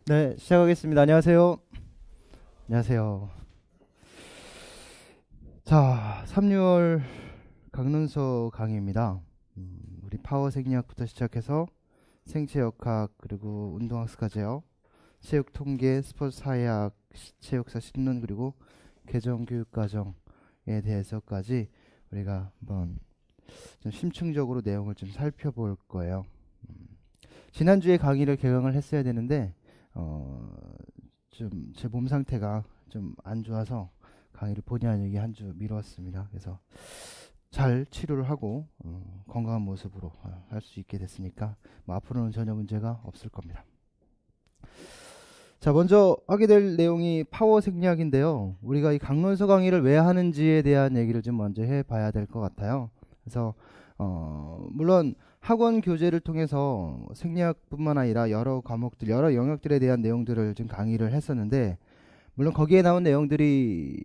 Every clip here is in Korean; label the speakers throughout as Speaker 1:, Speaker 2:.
Speaker 1: 네, 시작하겠습니다. 안녕하세요. 안녕하세요. 자, 3, 6월 강론서 강의입니다. 우리 파워 생리학부터 시작해서 생체역학 그리고 운동학습과제요, 체육 통계, 스포츠 사회학, 체육사 신론 그리고 개정교육과정에 대해서까지 우리가 한번 좀 심층적으로 내용을 좀 살펴볼 거예요. 지난주에 강의를 개강을 했어야 되는데 좀 제 몸 상태가 좀 안 좋아서 강의를 본의 아니게 한 주 미뤘습니다. 그래서 잘 치료를 하고 건강한 모습으로 할 수 있게 됐으니까 뭐 앞으로는 전혀 문제가 없을 겁니다. 자, 먼저 하게 될 내용이 파워 생리학인데요. 우리가 이 강론서 강의를 왜 하는지에 대한 얘기를 좀 먼저 해봐야 될 것 같아요. 그래서 물론 학원 교재를 통해서 생리학뿐만 아니라 여러 과목들, 여러 영역들에 대한 내용들을 좀 강의를 했었는데, 물론 거기에 나온 내용들이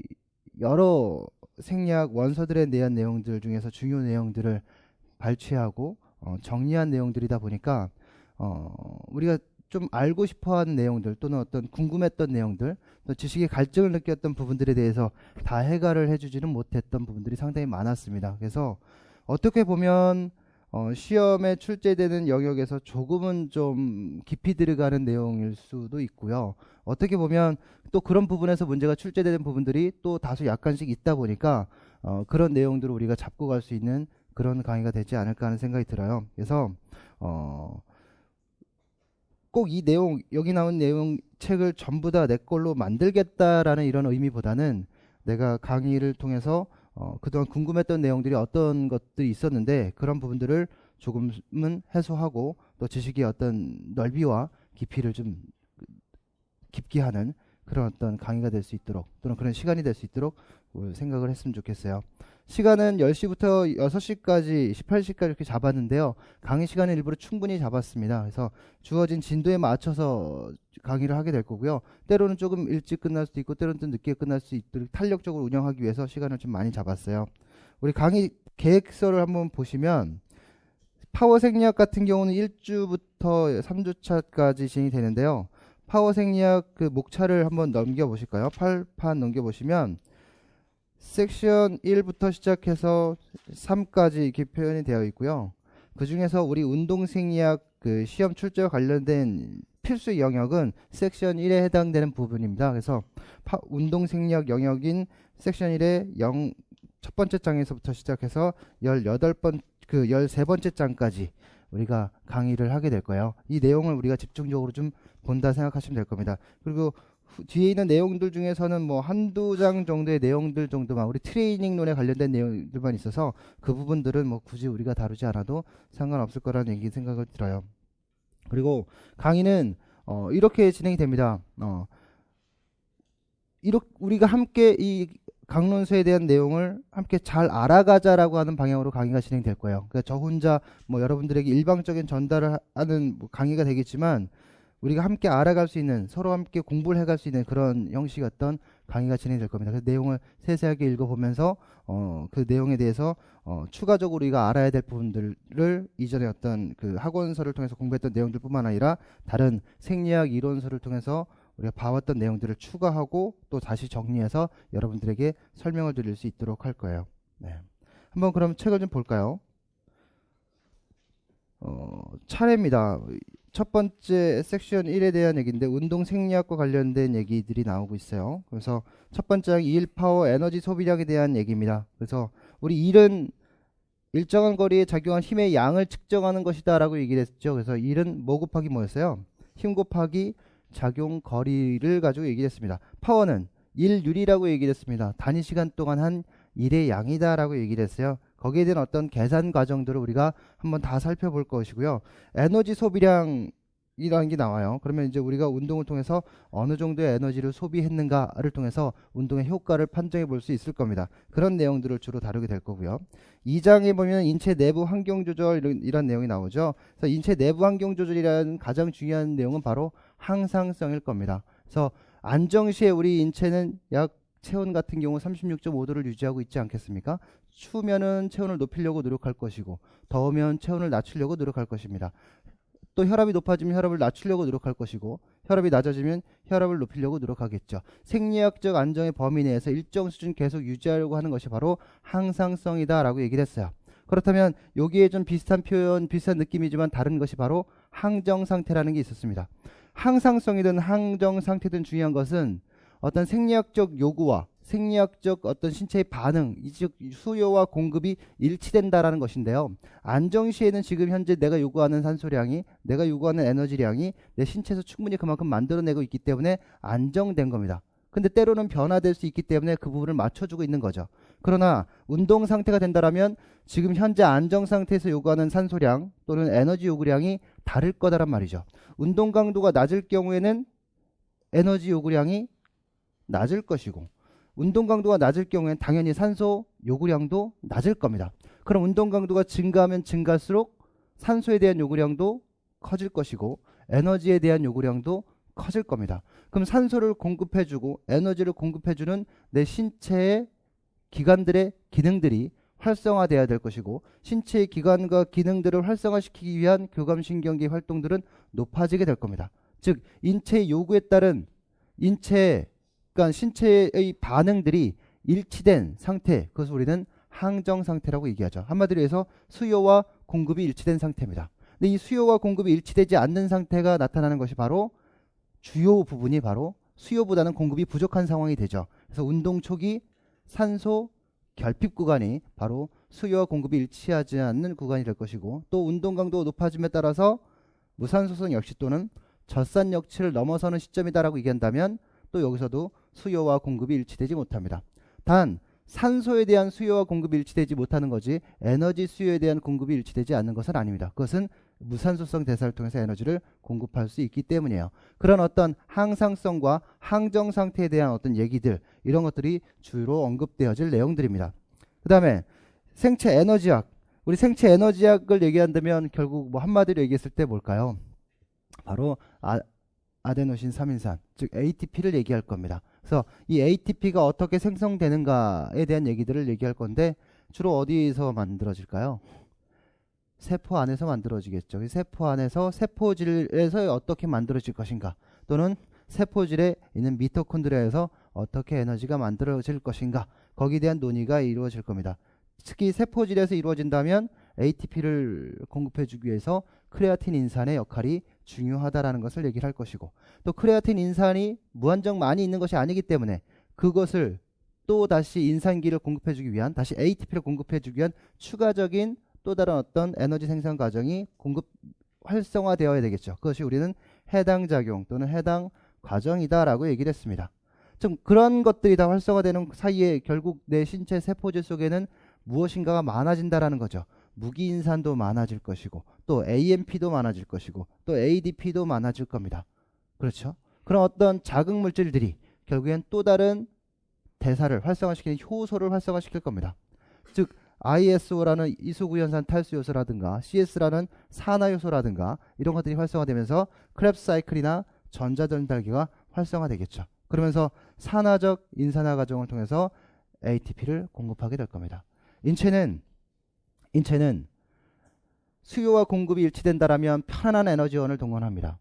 Speaker 1: 여러 생리학 원서들에 대한 내용들 중에서 중요 내용들을 발췌하고 정리한 내용들이다 보니까 우리가 좀 알고 싶어하는 내용들 또는 어떤 궁금했던 내용들, 또 지식의 갈증을 느꼈던 부분들에 대해서 다 해결을 해주지는 못했던 부분들이 상당히 많았습니다. 그래서 어떻게 보면 시험에 출제되는 영역에서 조금은 좀 깊이 들어가는 내용일 수도 있고요. 어떻게 보면 또 그런 부분에서 문제가 출제되는 부분들이 또 다소 약간씩 있다 보니까 그런 내용들을 우리가 잡고 갈 수 있는 그런 강의가 되지 않을까 하는 생각이 들어요. 그래서 꼭 이 내용, 여기 나온 내용 책을 전부 다 내 걸로 만들겠다라는 이런 의미보다는 내가 강의를 통해서 그동안 궁금했던 내용들이 어떤 것들이 있었는데 그런 부분들을 조금은 해소하고 또 지식의 어떤 넓이와 깊이를 좀 깊게 하는 그런 어떤 강의가 될 수 있도록 또는 그런 시간이 될 수 있도록 생각을 했으면 좋겠어요. 시간은 10시부터 6시까지 18시까지 이렇게 잡았는데요. 강의 시간은 일부러 충분히 잡았습니다. 그래서 주어진 진도에 맞춰서 강의를 하게 될 거고요. 때로는 조금 일찍 끝날 수도 있고 때로는 좀 늦게 끝날 수 있도록 탄력적으로 운영하기 위해서 시간을 좀 많이 잡았어요. 우리 강의 계획서를 한번 보시면 파워 생리학 같은 경우는 1주부터 3주차까지 진행이 되는데요. 파워 생리학 그 목차를 한번 넘겨보실까요? 8판 넘겨보시면 섹션 1부터 시작해서 3까지 이렇게 표현이 되어 있고요. 그 중에서 우리 운동 생리학 그 시험 출제와 관련된 필수 영역은 섹션 1에 해당되는 부분입니다. 그래서 운동 생리학 영역인 섹션 1의 첫 번째 장에서부터 시작해서 13번째 장까지 우리가 강의를 하게 될 거예요. 이 내용을 우리가 집중적으로 좀 본다 생각하시면 될 겁니다. 그리고 뒤에 있는 내용들 중에서는 뭐 한두 장 정도의 내용들 정도만 우리 트레이닝론에 관련된 내용들만 있어서 그 부분들은 뭐 굳이 우리가 다루지 않아도 상관없을 거라는 생각을 들어요. 그리고 강의는 이렇게 진행이 됩니다. 이렇게 우리가 함께 이 강론서에 대한 내용을 함께 잘 알아가자라고 하는 방향으로 강의가 진행될 거예요. 그러니까 저 혼자 뭐 여러분들에게 일방적인 전달을 하는 뭐 강의가 되겠지만 우리가 함께 알아갈 수 있는, 서로 함께 공부를 해갈 수 있는 그런 형식의 어떤 강의가 진행될 겁니다. 그래서 내용을 세세하게 읽어보면서 그 내용에 대해서 추가적으로 우리가 알아야 될 부분들을 이전에 어떤 그 학원서를 통해서 공부했던 내용들뿐만 아니라 다른 생리학 이론서를 통해서 우리가 봐왔던 내용들을 추가하고 또 다시 정리해서 여러분들에게 설명을 드릴 수 있도록 할 거예요. 네. 한번 그럼 책을 좀 볼까요? 차례입니다. 첫 번째 섹션 1에 대한 얘기인데 운동 생리학과 관련된 얘기들이 나오고 있어요. 그래서 첫 번째 장 2일 파워 에너지 소비량에 대한 얘기입니다. 그래서 우리 일은 일정한 거리에 작용한 힘의 양을 측정하는 것이다 라고 얘기를 했죠. 그래서 일은 뭐 곱하기 뭐였어요? 힘 곱하기 작용 거리를 가지고 얘기를 했습니다. 파워는 일률이라고 얘기를 했습니다. 단위 시간 동안 한 일의 양이다 라고 얘기를 했어요. 거기에 대한 어떤 계산 과정들을 우리가 한번 다 살펴볼 것이고요. 에너지 소비량이라는 게 나와요. 그러면 이제 우리가 운동을 통해서 어느 정도의 에너지를 소비했는가를 통해서 운동의 효과를 판정해 볼 수 있을 겁니다. 그런 내용들을 주로 다루게 될 거고요. 2장에 보면 인체 내부 환경 조절 이런 내용이 나오죠. 그래서 인체 내부 환경 조절이라는 가장 중요한 내용은 바로 항상성일 겁니다. 그래서 안정시에 우리 인체는 약 체온 같은 경우 36.5도를 유지하고 있지 않겠습니까? 추우면은 체온을 높이려고 노력할 것이고 더우면 체온을 낮추려고 노력할 것입니다. 또 혈압이 높아지면 혈압을 낮추려고 노력할 것이고 혈압이 낮아지면 혈압을 높이려고 노력하겠죠. 생리학적 안정의 범위 내에서 일정 수준 계속 유지하려고 하는 것이 바로 항상성이다라고 얘기를 했어요. 그렇다면 여기에 좀 비슷한 표현, 비슷한 느낌이지만 다른 것이 바로 항정 상태라는 게 있었습니다. 항상성이든 항정 상태든 중요한 것은 어떤 생리학적 요구와 생리학적 어떤 신체의 반응, 즉 수요와 공급이 일치된다라는 것인데요. 안정 시에는 지금 현재 내가 요구하는 산소량이, 내가 요구하는 에너지량이 내 신체에서 충분히 그만큼 만들어내고 있기 때문에 안정된 겁니다. 근데 때로는 변화될 수 있기 때문에 그 부분을 맞춰주고 있는 거죠. 그러나 운동 상태가 된다라면 지금 현재 안정 상태에서 요구하는 산소량 또는 에너지 요구량이 다를 거다란 말이죠. 운동 강도가 낮을 경우에는 에너지 요구량이 낮을 것이고 운동 강도가 낮을 경우에는 당연히 산소 요구량도 낮을 겁니다. 그럼 운동 강도가 증가하면 증가할수록 산소에 대한 요구량도 커질 것이고 에너지에 대한 요구량도 커질 겁니다. 그럼 산소를 공급해주고 에너지를 공급해주는 내 신체의 기관들의 기능들이 활성화돼야 될 것이고 신체의 기관과 기능들을 활성화시키기 위한 교감신경계 활동들은 높아지게 될 겁니다. 즉 인체의 요구에 따른 그러니까 신체의 반응들이 일치된 상태, 그것을 우리는 항정 상태라고 얘기하죠. 한마디로 해서 수요와 공급이 일치된 상태입니다. 근데 이 수요와 공급이 일치되지 않는 상태가 나타나는 것이 바로 주요 부분이 바로 수요보다는 공급이 부족한 상황이 되죠. 그래서 운동 초기 산소 결핍 구간이 바로 수요와 공급이 일치하지 않는 구간이 될 것이고 또 운동 강도가 높아짐에 따라서 무산소성 역시 또는 젖산 역치를 넘어서는 시점이다라고 얘기한다면 또 여기서도 수요와 공급이 일치되지 못합니다. 단 산소에 대한 수요와 공급이 일치되지 못하는 거지 에너지 수요에 대한 공급이 일치되지 않는 것은 아닙니다. 그것은 무산소성 대사를 통해서 에너지를 공급할 수 있기 때문이에요. 그런 어떤 항상성과 항정 상태에 대한 어떤 얘기들 이런 것들이 주로 언급되어질 내용들입니다. 그 다음에 생체 에너지학, 우리 생체 에너지학을 얘기한다면 결국 뭐 한마디로 얘기했을 때 뭘까요? 바로 아데노신 3인산 즉 ATP를 얘기할 겁니다. 그래서 이 ATP가 어떻게 생성되는가에 대한 얘기들을 얘기할 건데 주로 어디서 만들어질까요? 세포 안에서 만들어지겠죠. 세포 안에서 세포질에서 어떻게 만들어질 것인가 또는 세포질에 있는 미토콘드리아에서 어떻게 에너지가 만들어질 것인가 거기에 대한 논의가 이루어질 겁니다. 특히 세포질에서 이루어진다면 ATP를 공급해주기 위해서 크레아틴 인산의 역할이 중요하다라는 것을 얘기를 할 것이고 또 크레아틴 인산이 무한정 많이 있는 것이 아니기 때문에 그것을 또 다시 인산기를 공급해주기 위한 다시 ATP를 공급해주기 위한 추가적인 또 다른 어떤 에너지 생산 과정이 활성화되어야 되겠죠. 그것이 우리는 해당 작용 또는 해당 과정이다라고 얘기를 했습니다. 좀 그런 것들이 다 활성화되는 사이에 결국 내 신체 세포질 속에는 무엇인가가 많아진다라는 거죠. 무기인산도 많아질 것이고 또 AMP도 많아질 것이고 또 ADP도 많아질 겁니다. 그렇죠? 그런 어떤 자극 물질들이 결국엔 또 다른 대사를 활성화시키는 효소를 활성화시킬 겁니다. 즉 ISO라는 이소구연산 탈수 요소라든가 CS라는 산화 요소라든가 이런 것들이 활성화되면서 크랩스 사이클이나 전자전달기가 활성화되겠죠. 그러면서 산화적 인산화 과정을 통해서 ATP를 공급하게 될 겁니다. 인체는 수요와 공급이 일치된다라면 편안한 에너지원을 동원합니다.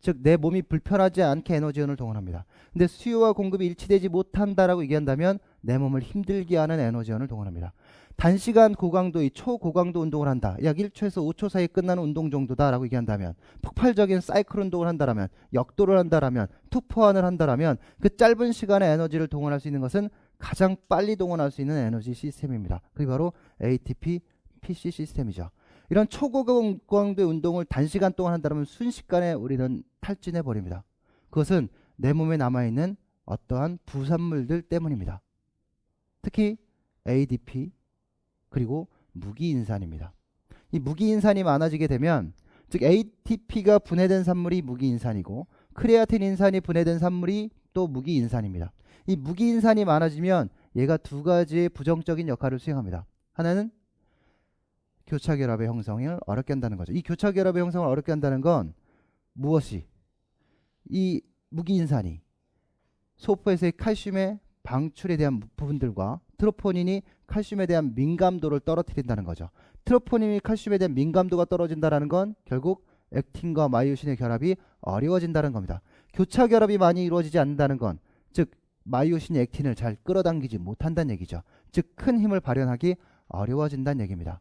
Speaker 1: 즉 내 몸이 불편하지 않게 에너지원을 동원합니다. 근데 수요와 공급이 일치되지 못한다라고 얘기한다면 내 몸을 힘들게 하는 에너지원을 동원합니다. 단시간 고강도의 초고강도 운동을 한다. 약 1초에서 5초 사이에 끝나는 운동 정도다라고 얘기한다면 폭발적인 사이클 운동을 한다라면 역도를 한다라면 투포환을 한다라면 그 짧은 시간에 에너지를 동원할 수 있는 것은 가장 빨리 동원할 수 있는 에너지 시스템입니다. 그게 바로 ATP PC 시스템이죠. 이런 초고강도의 운동을 단시간 동안 한다면 순식간에 우리는 탈진해 버립니다. 그것은 내 몸에 남아있는 어떠한 부산물들 때문입니다. 특히 ADP 그리고 무기인산입니다. 이 무기인산이 많아지게 되면 즉 ATP가 분해된 산물이 무기인산이고 크레아틴 인산이 분해된 산물이 또 무기인산입니다. 이 무기인산이 많아지면 얘가 두 가지의 부정적인 역할을 수행합니다. 하나는 교차결합의 형성을 어렵게 한다는 거죠. 이 교차결합의 형성을 어렵게 한다는 건 무엇이? 이 무기인산이 소포에서의 칼슘의 방출에 대한 부분들과 트로포닌이 칼슘에 대한 민감도를 떨어뜨린다는 거죠. 트로포닌이 칼슘에 대한 민감도가 떨어진다는 건 결국 액틴과 마이오신의 결합이 어려워진다는 겁니다. 교차 결합이 많이 이루어지지 않는다는 건, 즉 마이오신이 액틴을 잘 끌어당기지 못한다는 얘기죠. 즉 큰 힘을 발현하기 어려워진다는 얘기입니다.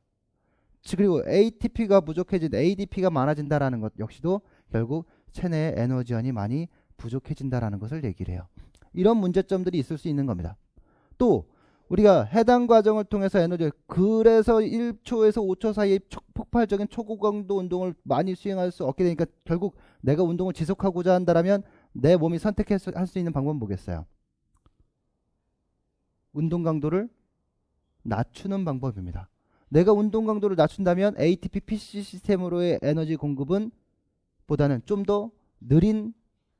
Speaker 1: 그리고 ATP가 부족해진 ADP가 많아진다라는 것 역시도 결국 체내의 에너지원이 많이 부족해진다라는 것을 얘기를 해요. 이런 문제점들이 있을 수 있는 겁니다. 또 우리가 해당 과정을 통해서 에너지, 그래서 1초에서 5초 사이에 폭발적인 초고강도 운동을 많이 수행할 수 없게 되니까 결국 내가 운동을 지속하고자 한다면 내 몸이 선택할 수 있는 방법은 뭐겠어요? 운동 강도를 낮추는 방법입니다. 내가 운동 강도를 낮춘다면 ATP PC 시스템으로의 에너지 공급은 보다는 좀 더 느린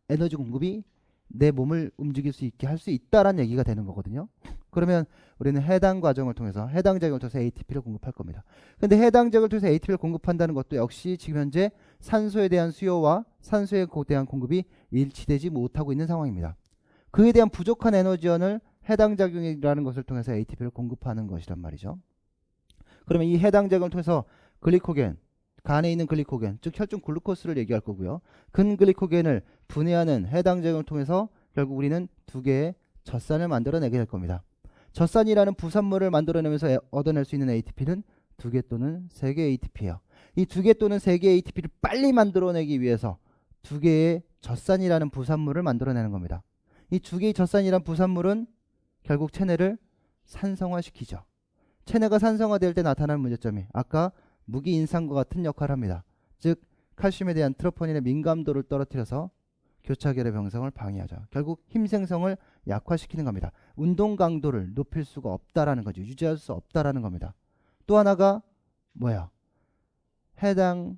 Speaker 1: 에너지 공급이 내 몸을 움직일 수 있게 할 수 있다라는 얘기가 되는 거거든요. 그러면 우리는 해당 과정을 통해서 해당 작용을 통해서 ATP를 공급할 겁니다. 근데 해당 작용을 통해서 ATP를 공급한다는 것도 역시 지금 현재 산소에 대한 수요와 산소에 대한 공급이 일치되지 못하고 있는 상황입니다. 그에 대한 부족한 에너지원을 해당 작용이라는 것을 통해서 ATP를 공급하는 것이란 말이죠. 그러면 이 해당 작용을 통해서 글리코겐, 간에 있는 글리코겐, 즉 혈중 글루코스를 얘기할 거고요. 근글리코겐을 분해하는 해당 작용을 통해서 결국 우리는 두 개의 젖산을 만들어내게 될 겁니다. 젖산이라는 부산물을 만들어내면서 얻어낼 수 있는 ATP는 2개 또는 3개 ATP예요. 이 2개 또는 3개 ATP를 빨리 만들어내기 위해서 2개의 젖산이라는 부산물을 만들어내는 겁니다. 이 2개의 젖산이라는 부산물은 결국 체내를 산성화시키죠. 체내가 산성화될 때 나타나는 문제점이 아까 무기인산과 같은 역할을 합니다. 즉 칼슘에 대한 트로포닌의 민감도를 떨어뜨려서 교차결의 병성을 방해하죠. 결국 힘 생성을 약화시키는 겁니다. 운동 강도를 높일 수가 없다라는 거죠. 유지할 수 없다라는 겁니다. 또 하나가 뭐야? 해당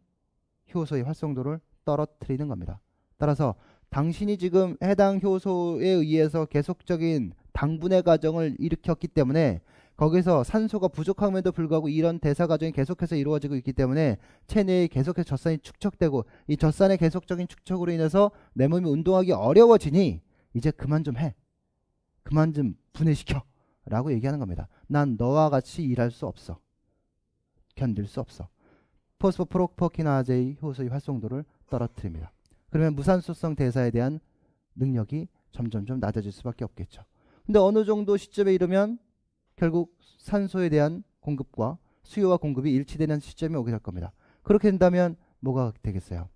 Speaker 1: 효소의 활성도를 떨어뜨리는 겁니다. 따라서 당신이 지금 해당 효소에 의해서 계속적인 당분해 과정을 일으켰기 때문에 거기서 산소가 부족함에도 불구하고 이런 대사 과정이 계속해서 이루어지고 있기 때문에 체내에 계속해서 젖산이 축적되고 이 젖산의 계속적인 축적으로 인해서 내 몸이 운동하기 어려워지니 이제 그만 좀 해. 그만 좀 분해시켜. 라고 얘기하는 겁니다. 난 너와 같이 일할 수 없어. 견딜 수 없어. 포스포프로포키나제의 효소의 활성도를 떨어뜨립니다. 그러면 무산소성 대사에 대한 능력이 점점점 낮아질 수밖에 없겠죠. 근데 어느 정도 시점에 이르면 결국 산소에 대한 공급과 수요와 공급이 일치되는 시점이 오게 될 겁니다. 그렇게 된다면 뭐가 되겠어요?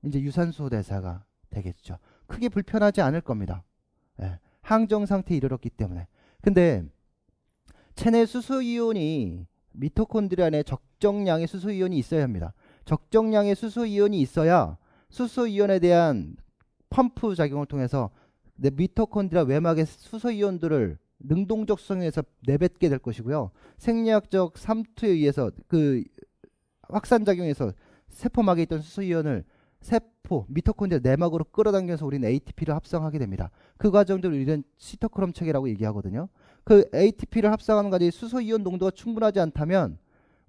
Speaker 1: 이제 유산소 대사가 되겠죠. 크게 불편하지 않을 겁니다. 예, 항정 상태에 이르렀기 때문에. 근데 체내 수소이온이 미토콘드리아 내에 적정량의 수소이온이 있어야 합니다. 적정량의 수소이온이 있어야 수소이온에 대한 펌프 작용을 통해서 내 미토콘드리아 외막의 수소이온들을 능동적 수성에서 내뱉게 될 것이고요. 생리학적 삼투에 의해서 그 확산작용에서 세포막에 있던 수소이온을 세포, 미토콘드리아 내막으로 끌어당겨서 우리는 ATP를 합성하게 됩니다. 그 과정들을 우리는 시토크롬 체계라고 얘기하거든요. 그 ATP를 합성하는 과정에 수소이온 농도가 충분하지 않다면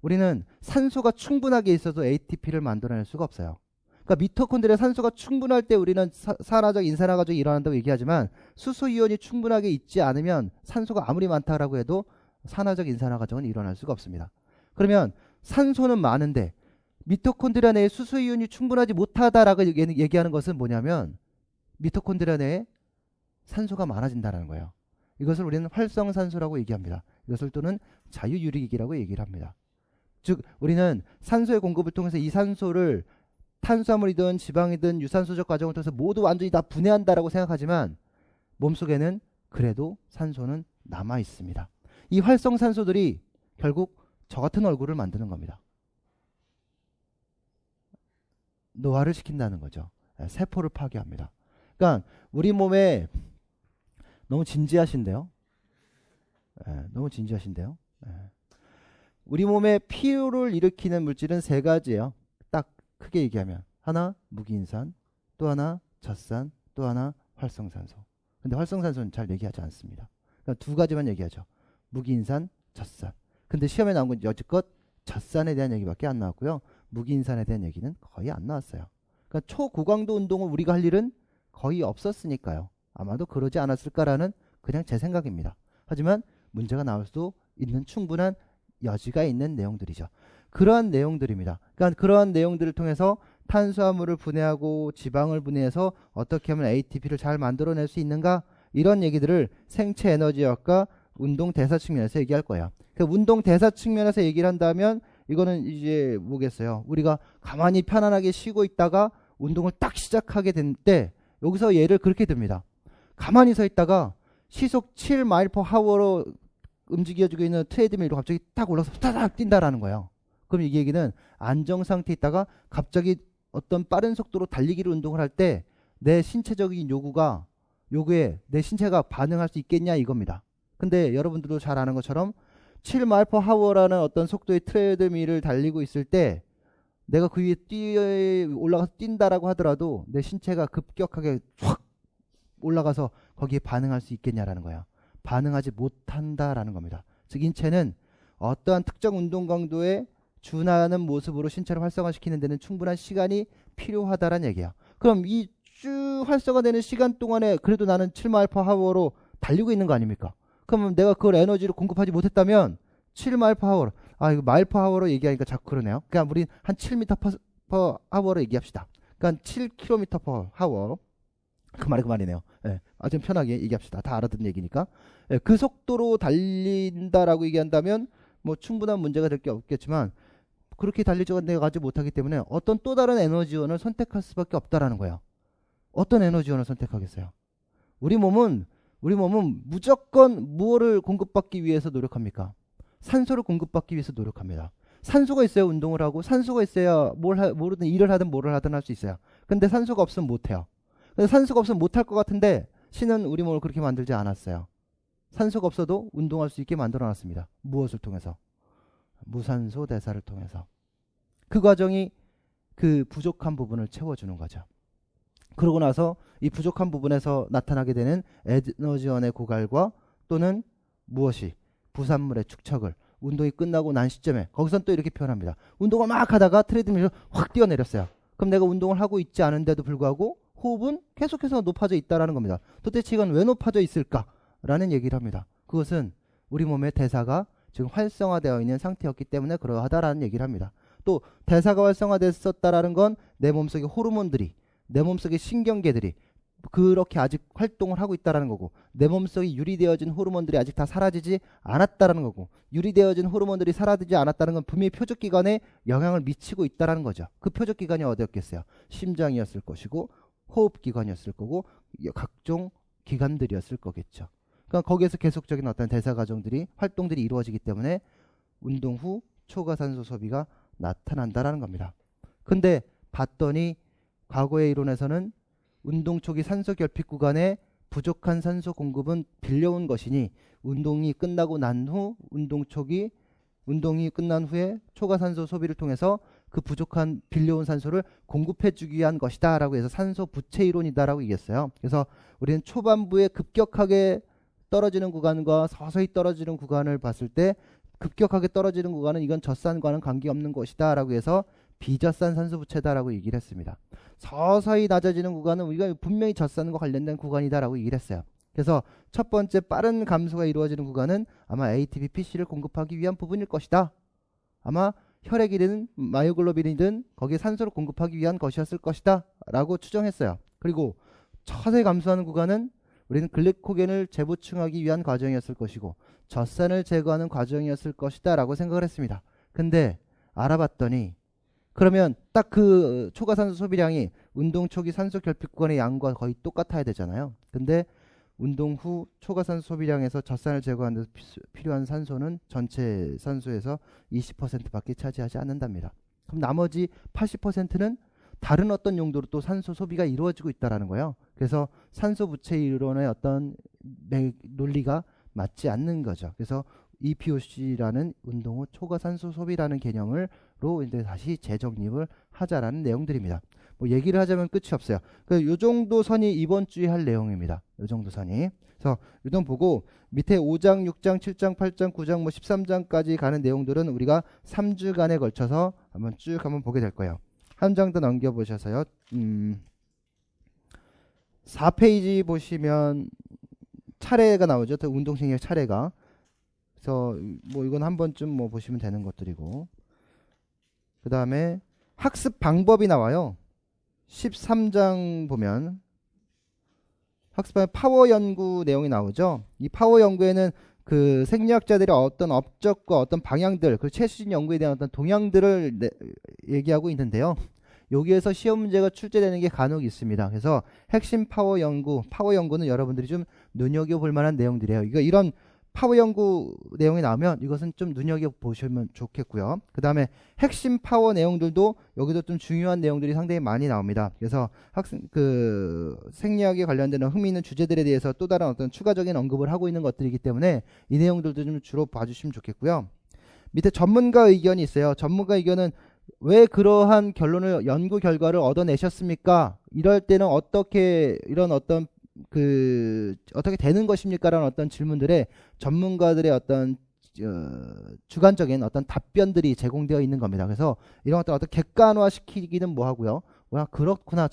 Speaker 1: 우리는 산소가 충분하게 있어도 ATP를 만들어낼 수가 없어요. 그러니까 미토콘드리아 산소가 충분할 때 우리는 산화적 인산화 과정이 일어난다고 얘기하지만 수소이온이 충분하게 있지 않으면 산소가 아무리 많다라고 해도 산화적 인산화 과정은 일어날 수가 없습니다. 그러면 산소는 많은데 미토콘드리아 내에 수소이온이 충분하지 못하다라고 얘기하는 것은 뭐냐면 미토콘드리아 내에 산소가 많아진다는 거예요. 이것을 우리는 활성산소라고 얘기합니다. 이것을 또는 자유유리기라고 얘기를 합니다. 즉 우리는 산소의 공급을 통해서 이 산소를 탄수화물이든 지방이든 유산소적 과정을 통해서 모두 완전히 다 분해한다라고 생각하지만 몸속에는 그래도 산소는 남아 있습니다. 이 활성산소들이 결국 저 같은 얼굴을 만드는 겁니다. 노화를 시킨다는 거죠. 세포를 파괴합니다. 그러니까 우리 몸에 너무 진지하신데요. 너무 진지하신데요. 우리 몸에 피로를 일으키는 물질은 3가지예요. 딱 크게 얘기하면 하나 무기인산, 또 하나 젖산, 또 하나 활성산소. 근데 활성산소는 잘 얘기하지 않습니다. 그러니까 2가지만 얘기하죠. 무기인산, 젖산. 근데 시험에 나온 건 여지껏 젖산에 대한 얘기밖에 안 나왔고요. 무기인산에 대한 얘기는 거의 안 나왔어요. 그러니까 초고강도 운동을 우리가 할 일은 거의 없었으니까요. 아마도 그러지 않았을까라는 그냥 제 생각입니다. 하지만 문제가 나올 수도 있는 충분한 여지가 있는 내용들이죠. 그러한 내용들입니다. 그러니까 그러한 내용들을 통해서 탄수화물을 분해하고 지방을 분해해서 어떻게 하면 ATP를 잘 만들어낼 수 있는가, 이런 얘기들을 생체 에너지학과 운동 대사 측면에서 얘기할 거예요. 그 운동 대사 측면에서 얘기를 한다면 이거는 이제 뭐겠어요. 우리가 가만히 편안하게 쉬고 있다가 운동을 딱 시작하게 된 때 여기서 예를 그렇게 듭니다. 가만히 서 있다가 시속 7마일 퍼 하워로 움직여주고 있는 트레드밀로 갑자기 딱 올라서 타닥 뛴다라는 거예요. 그럼 이 얘기는 안정 상태에 있다가 갑자기 어떤 빠른 속도로 달리기를 운동을 할 때 내 신체적인 요구에 내 신체가 반응할 수 있겠냐 이겁니다. 근데 여러분들도 잘 아는 것처럼 7마일 퍼 하워라는 어떤 속도의 트레드밀을 달리고 있을 때 내가 그 위에 올라가서 뛴다라고 하더라도 내 신체가 급격하게 확 올라가서 거기에 반응할 수 있겠냐라는 거예요. 반응하지 못한다라는 겁니다. 즉 인체는 어떠한 특정 운동 강도에 준하는 모습으로 신체를 활성화시키는 데는 충분한 시간이 필요하다라는 얘기예요. 그럼 이 쭉 활성화되는 시간 동안에 그래도 나는 7마일 퍼 하워로 달리고 있는 거 아닙니까? 그러면 내가 그걸 에너지로 공급하지 못했다면 7마일 퍼 하워로, 이거 마일 퍼 하워로 얘기하니까 자꾸 그러네요. 그냥 우리 한 7m 퍼 하워로 얘기합시다. 그러니까 7km 퍼 하워. 그 말이네요. 예, 아주 편하게 얘기합시다. 다 알아듣는 얘기니까. 예, 그 속도로 달린다라고 얘기한다면 뭐 충분한 문제가 될 게 없겠지만 그렇게 달리지 가지 못하기 때문에 어떤 또 다른 에너지원을 선택할 수밖에 없다라는 거예요. 어떤 에너지원을 선택하겠어요? 우리 몸은 무조건 무엇을 공급받기 위해서 노력합니까? 산소를 공급받기 위해서 노력합니다. 산소가 있어야 운동을 하고 산소가 있어야 뭐든 일을 하든 뭐를 하든 할 수 있어요. 근데 산소가 없으면 못해요. 근데 산소가 없으면 못할 것 같은데 신은 우리 몸을 그렇게 만들지 않았어요. 산소가 없어도 운동할 수 있게 만들어놨습니다. 무엇을 통해서? 무산소 대사를 통해서. 그 과정이 그 부족한 부분을 채워주는 거죠. 그러고 나서 이 부족한 부분에서 나타나게 되는 에너지원의 고갈과 또는 무엇이 부산물의 축적을 운동이 끝나고 난 시점에 거기선 또 이렇게 표현합니다. 운동을 막 하다가 트레드밀로 확 뛰어내렸어요. 그럼 내가 운동을 하고 있지 않은데도 불구하고 호흡은 계속해서 높아져 있다라는 겁니다. 도대체 이건 왜 높아져 있을까라는 얘기를 합니다. 그것은 우리 몸의 대사가 지금 활성화되어 있는 상태였기 때문에 그러하다라는 얘기를 합니다. 또 대사가 활성화됐었다라는 건 내 몸속의 호르몬들이, 내 몸속의 신경계들이 그렇게 아직 활동을 하고 있다라는 거고, 내 몸속에 유리되어진 호르몬들이 아직 다 사라지지 않았다라는 거고, 유리되어진 호르몬들이 사라지지 않았다는 건 분명히 표적기관에 영향을 미치고 있다라는 거죠. 그 표적기관이 어디였겠어요? 심장이었을 것이고 호흡기관이었을 거고 각종 기관들이었을 거겠죠. 그러니까 거기에서 계속적인 어떤 대사 과정들이 활동들이 이루어지기 때문에 운동 후 초과산소 소비가 나타난다라는 겁니다. 근데 봤더니 과거의 이론에서는 운동 초기 산소 결핍 구간에 부족한 산소 공급은 빌려온 것이니 운동이 끝나고 난 후 운동이 끝난 후에 초과산소 소비를 통해서 그 부족한 빌려온 산소를 공급해주기 위한 것이다 라고 해서 산소 부채 이론이다 라고 얘기했어요. 그래서 우리는 초반부에 급격하게 떨어지는 구간과 서서히 떨어지는 구간을 봤을 때 급격하게 떨어지는 구간은 이건 젖산과는 관계없는 것이다 라고 해서 비젖산 산소 부채다 라고 얘기를 했습니다. 서서히 낮아지는 구간은 우리가 분명히 젖산과 관련된 구간이다 라고 얘기를 했어요. 그래서 첫 번째 빠른 감소가 이루어지는 구간은 아마 ATP, PC를 공급하기 위한 부분일 것이다. 아마 혈액이든 마이오글로빈이든 거기에 산소를 공급하기 위한 것이었을 것이다 라고 추정했어요. 그리고 서서히 감소하는 구간은 우리는 글리코겐을 재보충하기 위한 과정이었을 것이고 젖산을 제거하는 과정이었을 것이다 라고 생각을 했습니다. 근데 알아봤더니 그러면 딱 그 초과산소 소비량이 운동 초기 산소 결핍 구간의 양과 거의 똑같아야 되잖아요. 근데 운동 후 초과산소 소비량에서 젖산을 제거하는 데 필요한 산소는 전체 산소에서 20%밖에 차지하지 않는답니다. 그럼 나머지 80%는 다른 어떤 용도로 또 산소 소비가 이루어지고 있다는 거예요. 그래서 산소 부채 이론의 어떤 논리가 맞지 않는 거죠. 그래서 EPOC라는 운동 후 초과산소 소비라는 개념으로 이제 다시 재정립을 하자라는 내용들입니다. 뭐 얘기를 하자면 끝이 없어요. 요 정도 선이 이번 주에 할 내용입니다. 요 정도 선이. 그래서 이동 보고 밑에 5장, 6장, 7장, 8장, 9장, 뭐 13장까지 가는 내용들은 우리가 3주간에 걸쳐서 한번 보게 될 거예요. 한 장 더 넘겨보셔서요. 4페이지 보시면 차례가 나오죠. 운동신경 차례가. 그래서 뭐 이건 한 번쯤 뭐 보시면 되는 것들이고 그 다음에 학습 방법이 나와요. 13장 보면 학습의 파워 연구 내용이 나오죠. 이 파워 연구에는 그 생리학자들의 어떤 업적과 어떤 방향들, 그 최신 연구에 대한 어떤 동향들을 얘기하고 있는데요. 여기에서 시험 문제가 출제되는 게 간혹 있습니다. 그래서 핵심 파워 연구는 여러분들이 좀 눈여겨볼 만한 내용들이에요. 이런 파워 연구 내용이 나오면 이것은 좀 눈여겨보시면 좋겠고요. 그 다음에 핵심 파워 내용들도 여기도 좀 중요한 내용들이 상당히 많이 나옵니다. 그래서 생리학에 관련된 흥미있는 주제들에 대해서 또 다른 어떤 추가적인 언급을 하고 있는 것들이기 때문에 이 내용들도 좀 주로 봐주시면 좋겠고요. 밑에 전문가 의견이 있어요. 전문가 의견은 왜 그러한 결론을 연구 결과를 얻어내셨습니까? 이럴 때는 어떻게 어떻게 되는 것입니까? 라는 어떤 질문들에 전문가들의 어떤 주관적인 어떤 답변들이 제공되어 있는 겁니다. 그래서 이런 것들 어떤 객관화 시키기는 뭐하고요. 그렇구나.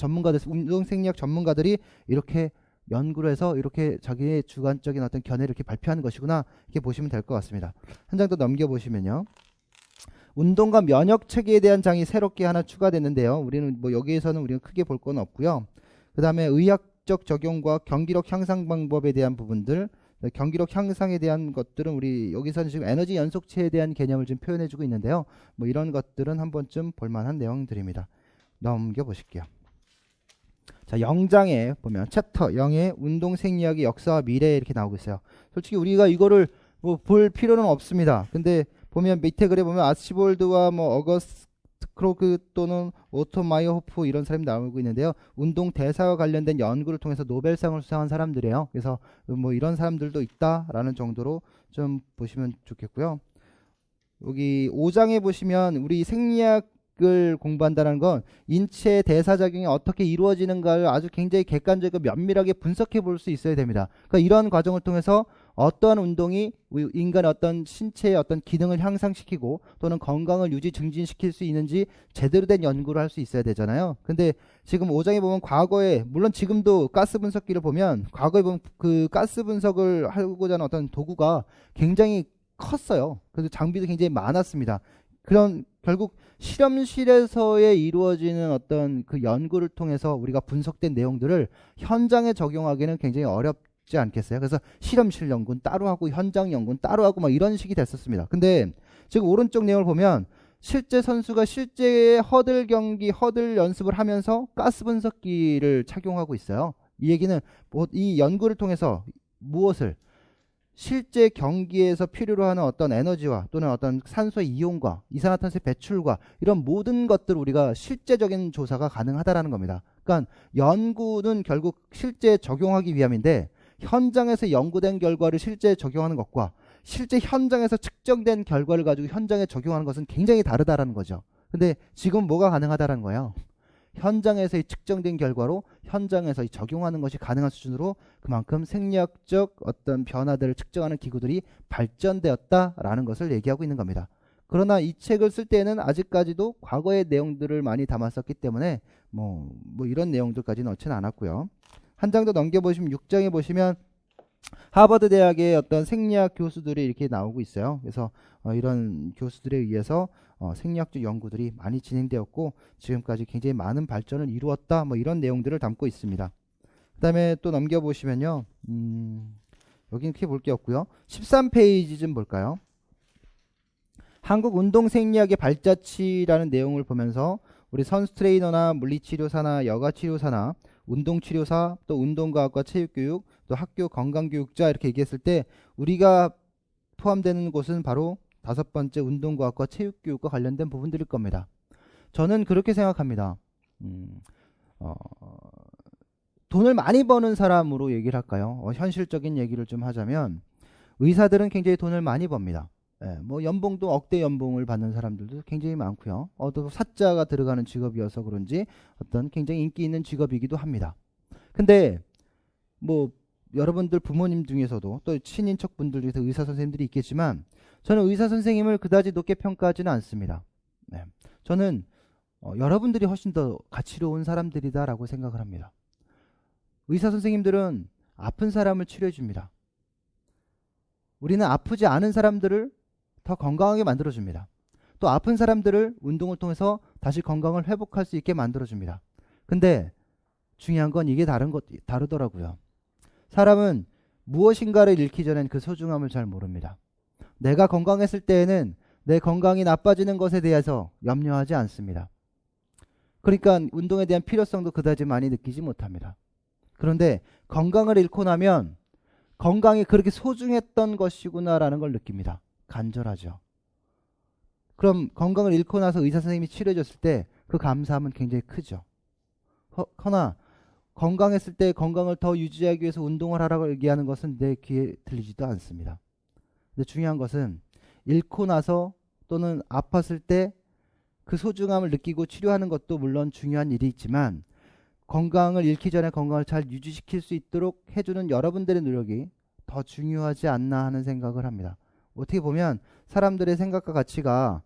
Speaker 1: 운동생리학 전문가들이 이렇게 연구를 해서 이렇게 자기의 주관적인 어떤 견해를 이렇게 발표하는 것이구나. 이렇게 보시면 될 것 같습니다. 한 장 더 넘겨보시면요. 운동과 면역 체계에 대한 장이 새롭게 하나 추가됐는데요. 여기에서는 우리는 크게 볼 건 없고요. 그 다음에 의학적 적용과 경기력 향상 방법에 대한 부분들, 경기력 향상에 대한 것들은 우리 여기서는 지금 에너지 연속체에 대한 개념을 좀 표현해주고 있는데요. 이런 것들은 한 번쯤 볼만한 내용들입니다. 넘겨보실게요. 자, 0장에 보면 챕터 0의 운동 생리학의 역사와 미래 이렇게 나오고 있어요. 솔직히 우리가 이거를 볼 필요는 없습니다. 근데 보면 밑에 글에 보면 아치볼드와 어거스트 크로그 또는 오토 마이어호프 이런 사람이 나오고 있는데요. 운동 대사와 관련된 연구를 통해서 노벨상을 수상한 사람들이에요. 그래서 이런 사람들도 있다라는 정도로 좀 보시면 좋겠고요. 여기 5장에 보시면 우리 생리학을 공부한다는 건 인체 대사작용이 어떻게 이루어지는가를 아주 굉장히 객관적이고 면밀하게 분석해 볼 수 있어야 됩니다. 그러니까 이런 과정을 통해서 어떠한 운동이 인간의 어떤 신체의 어떤 기능을 향상시키고 또는 건강을 유지 증진시킬 수 있는지 제대로 된 연구를 할 수 있어야 되잖아요. 근데 지금 5장에 보면 과거에 물론 지금도 가스 분석기를 보면 과거에 보면 그 가스 분석을 하고자 하는 어떤 도구가 굉장히 컸어요. 그래서 장비도 굉장히 많았습니다. 그런 결국 실험실에서의 이루어지는 어떤 그 연구를 통해서 우리가 분석된 내용들을 현장에 적용하기는 굉장히 어렵지 않겠어요? 그래서 실험실 연구는 따로 하고 현장 연구는 따로 하고 이런 식이 됐었습니다. 근데 지금 오른쪽 내용을 보면 실제 선수가 실제 허들 경기, 허들 연습을 하면서 가스 분석기를 착용하고 있어요. 이 얘기는 이 연구를 통해서 무엇을 실제 경기에서 필요로 하는 어떤 에너지와 또는 어떤 산소의 이용과 이산화탄소의 배출과 이런 모든 것들을 우리가 실제적인 조사가 가능하다라는 겁니다. 그러니까 연구는 결국 실제 적용하기 위함인데 현장에서 연구된 결과를 실제 적용하는 것과 실제 현장에서 측정된 결과를 가지고 현장에 적용하는 것은 굉장히 다르다라는 거죠. 근데 지금 뭐가 가능하다라는 거예요? 현장에서 측정된 결과로 현장에서 적용하는 것이 가능한 수준으로 그만큼 생리학적 어떤 변화들을 측정하는 기구들이 발전되었다라는 것을 얘기하고 있는 겁니다. 그러나 이 책을 쓸 때는 아직까지도 과거의 내용들을 많이 담았었기 때문에 이런 내용들까지는 넣지는 않았고요. 한 장 더 넘겨보시면 6장에 보시면 하버드 대학의 어떤 생리학 교수들이 이렇게 나오고 있어요. 그래서 이런 교수들에 의해서 생리학적 연구들이 많이 진행되었고 지금까지 굉장히 많은 발전을 이루었다 이런 내용들을 담고 있습니다. 그 다음에 또 넘겨보시면요. 여기는 크게 볼 게 없고요. 13페이지 좀 볼까요? 한국 운동생리학의 발자취라는 내용을 보면서 우리 선수 트레이너나 물리치료사나 여가치료사나 운동치료사 또 운동과학과 체육교육 또 학교 건강교육자 이렇게 얘기했을 때 우리가 포함되는 곳은 바로 5번째 운동과학과 체육교육과 관련된 부분들일 겁니다. 저는 그렇게 생각합니다. 돈을 많이 버는 사람으로 얘기를 할까요? 현실적인 얘기를 좀 하자면 의사들은 굉장히 돈을 많이 법니다. 연봉도 억대 연봉을 받는 사람들도 굉장히 많고요. 또 사자가 들어가는 직업이어서 그런지 어떤 굉장히 인기 있는 직업이기도 합니다. 근데 여러분들 부모님 중에서도 또 친인척 분들 중에서 의사 선생님들이 있겠지만 저는 의사 선생님을 그다지 높게 평가하지는 않습니다. 저는 여러분들이 훨씬 더 가치로운 사람들이다라고 생각을 합니다. 의사 선생님들은 아픈 사람을 치료해 줍니다. 우리는 아프지 않은 사람들을 더 건강하게 만들어줍니다. 또 아픈 사람들을 운동을 통해서 다시 건강을 회복할 수 있게 만들어줍니다. 근데 중요한 건 이게 다르더라고요. 사람은 무엇인가를 잃기 전엔 그 소중함을 잘 모릅니다. 내가 건강했을 때에는 내 건강이 나빠지는 것에 대해서 염려하지 않습니다. 그러니까 운동에 대한 필요성도 그다지 많이 느끼지 못합니다. 그런데 건강을 잃고 나면 건강이 그렇게 소중했던 것이구나라는 걸 느낍니다. 간절하죠. 그럼 건강을 잃고 나서 의사 선생님이 치료해줬을 때 그 감사함은 굉장히 크죠. 허나 건강했을 때 건강을 더 유지하기 위해서 운동을 하라고 얘기하는 것은 내 귀에 들리지도 않습니다. 근데 중요한 것은 잃고 나서 또는 아팠을 때 그 소중함을 느끼고 치료하는 것도 물론 중요한 일이 있지만 건강을 잃기 전에 건강을 잘 유지시킬 수 있도록 해주는 여러분들의 노력이 더 중요하지 않나 하는 생각을 합니다. 어떻게 보면 사람들의 생각과 가치가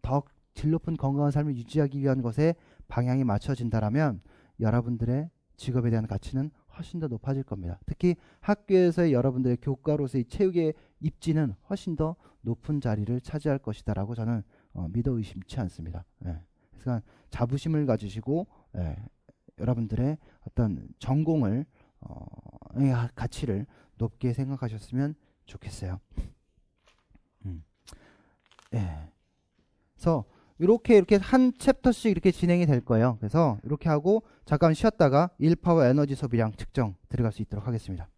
Speaker 1: 더 질 높은 건강한 삶을 유지하기 위한 것에 방향이 맞춰진다라면 여러분들의 직업에 대한 가치는 훨씬 더 높아질 겁니다. 특히 학교에서의 여러분들의 교과로서의 체육의 입지는 훨씬 더 높은 자리를 차지할 것이다라고 저는 믿어 의심치 않습니다. 예. 그래서 자부심을 가지시고 여러분들의 어떤 전공을 가치를 높게 생각하셨으면 좋겠어요. 예. 그래서 이렇게 한 챕터씩 이렇게 진행이 될 거예요. 그래서 이렇게 하고 잠깐 쉬었다가 1파워 에너지 소비량 측정 들어갈 수 있도록 하겠습니다.